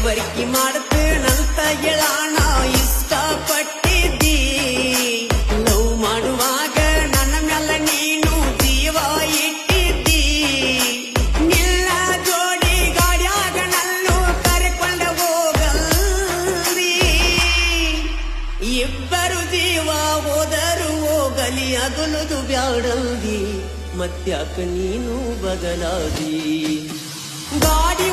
ಬರ್ಕಿ ಮಾಡ್ತೇನಂತ ಹೇಳಾಣ ಇಷ್ಟಪಟ್ಟಿದ್ದಿ. Love ಮಾಡುವಾಗ ನನ್ನ ಮ್ಯಾಲ ನೀನು ಜೀವ ಇಟ್ಟಿದ್ದಿ. ನಿಲ್ಲ ಜೋಡಿ ಗಾಡ್ಯಾಗ ನಲ್ಲು ಕರೆಕೊಂಡ ಹೋಗಲ್ದಿ. ಇಬ್ಬರು ಜೀವ ಹೋದರು ಹೋಗಲಿ ಅಗಲುದು ಬ್ಯಾಡಲ್ದಿ. ಮತ್ತ್ಯಾಕ ನೀನು ಬದಲಾದಿ. ಗಾಡಿ